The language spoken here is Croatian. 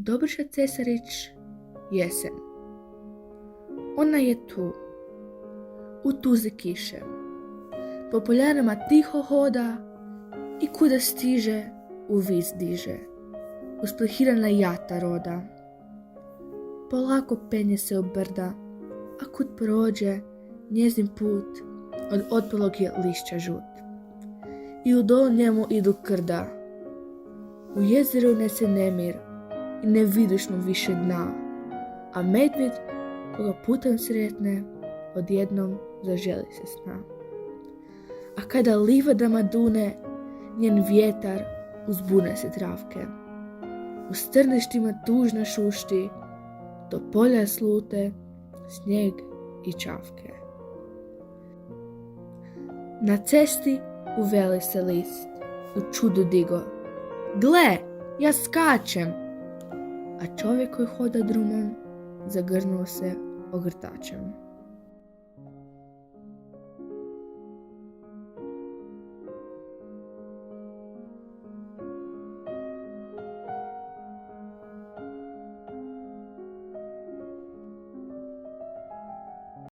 Dobriša Cesarić, jesen. Ona je tu, u tuzi kiše, po poljanama tiho hoda i kuda stiže, u vis diže, usplehirana jata roda. Polako penje se u brda, a kud prođe, njezin put od otpalog je lišća žut. I u dol njemu idu krda, u jezeru nese nemir i ne vidiš mu više dna, a medvjed koga putem sretne, odjednom zaželi se sna. A kada livadama dune, njen vjetar uzbune se travke, u strništima tužno šušti, do polja slute snijeg i čavke. Na cesti uveli se list, u čudu digo, gle, ja skačem, a čovjek koji hoda drumom zagrnuo se ogrtačem.